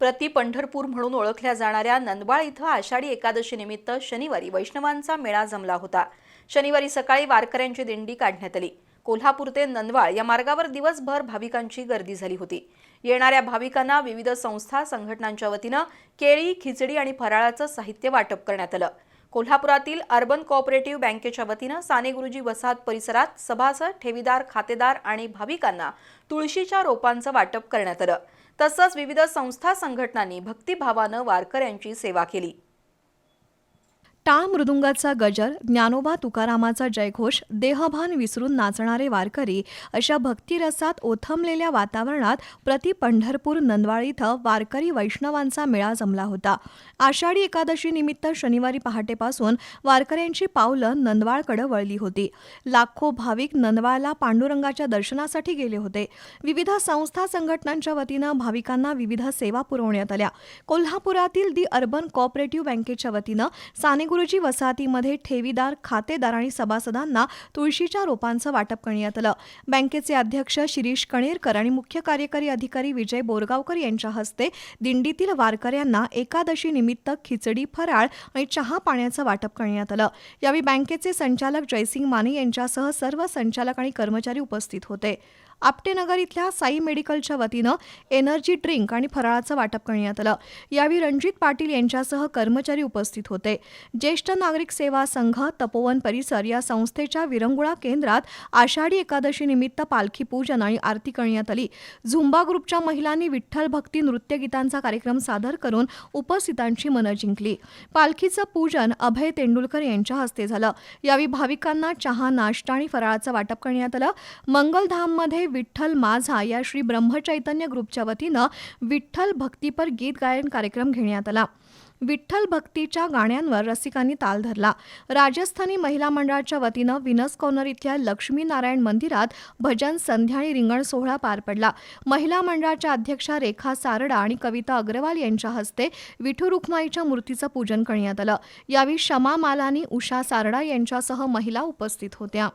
प्रति पंढरपूर म्हणून ओळखल्या जाणाऱ्या नंदवाळ इथं आषाढी एकादशी निमित्त शनिवारी वैष्णवांचा मेळा जमला होता। शनिवारी सकाळी वारकऱ्यांची दिंडी काढण्यात आली। कोल्हापूर ते नंदवाळ या मार्गावर दिवसभर भाविकांची गर्दी झाली होती। येणाऱ्या भाविकांना विविध संस्था संघटनांच्या वतीने केळी, खिचडी आणि फराळाचं साहित्य वाटप करण्यात आलं। कोल्हापुरातील अर्बन कोऑपरेटिव्ह बँकेच्या वतीने साने गुरुजी वसाहत परिसरात सभासद, ठेवीदार, खातेदार आणि भाविकांना तुळशीच्या रोपांचं वाटप करण्यात आलं। तसंच विविध संस्था संघटनांनी भक्तिभावानं वारकऱ्यांची सेवा केली। टाळ मृदुंगाचा गजर, ज्ञानोबा तुकारामाचा जयघोष, देहभान विसरून नाचणारे वारकरी अशा भक्तिरसात ओथंबलेल्या वातावरणात प्रति पंढरपूर नंदवाळ इथं वारकरी वैष्णवांचा मेळा जमला होता। आषाढी एकादशी निमित्त शनिवारी पहाटेपासून वारकऱ्यांची पावलं नंदवाळकडे वळली होती। लाखो भाविक नंदवाळला पांडुरंगाच्या दर्शनासाठी गेले होते। विविध संस्था संघटनांच्या वतीनं भाविकांना विविध सेवा पुरवण्यात आल्या। कोल्हापुरातील दी अर्बन कोऑपरेटिव्ह बँकेच्या वतीनं साने गुरुजी वसाहतीमध्ये ठेवीदार, खातेदार आणि सभासदांना तुळशीच्या रोपांचं वाटप करण्यात आलं। बँकेचे अध्यक्ष शिरीष कणेरकर आणि मुख्य कार्यकारी अधिकारी विजय बोरगावकर यांच्या हस्ते दिंडीतील वारकऱ्यांना एकादशी निमित्त खिचडी, फराळ आणि चहा पाण्याचं वाटप करण्यात आलं। यावेळी बँकेचे संचालक जयसिंग माने यांच्यासह सर्व संचालक आणि कर्मचारी उपस्थित होते। आपटेनगर इथल्या साई मेडिकलच्या वतीनं एनर्जी ड्रिंक आणि फराळाचं वाटप करण्यात आलं। यावेळी रणजित पाटील यांच्यासह कर्मचारी उपस्थित होते। ज्येष्ठ नागरिक सेवा संघ, तपोवन परिसर या संस्थेच्या विरंगुळा केंद्रात आषाढी एकादशी निमित्त पालखी पूजन आणि आरती करण्यात आली। झुंबा ग्रुपच्या महिलांनी विठ्ठल भक्ती नृत्यगीतांचा कार्यक्रम सादर करून उपस्थितांची मनं जिंकली। पालखीचं पूजन अभय तेंडुलकर यांच्या हस्ते झालं। यावेळी भाविकांना चहा, नाश्ता आणि फराळाचं वाटप करण्यात आलं। मंगलधाममध्ये विठ्ठल माझा या श्री ब्रह्मचैतन्य ग्रुपच्या वतीनं विठ्ठल भक्तीपर गीत गायन कार्यक्रम घेण्यात आला। विठ्ठल भक्तीच्या गाण्यांवर रसिकांनी ताल धरला। राजस्थानी महिला मंडळाच्या वतीनं विनस कॉर्नर इथल्या लक्ष्मी नारायण मंदिरात भजन, संध्या आणि रिंगण सोहळा पार पडला। महिला मंडळाच्या अध्यक्षा रेखा सारडा आणि कविता अग्रवाल यांच्या हस्ते विठू रुक्माईच्या मूर्तीचं पूजन करण्यात आलं। यावेळी शमा मालानी, उषा सारडा यांच्यासह महिला उपस्थित होत्या।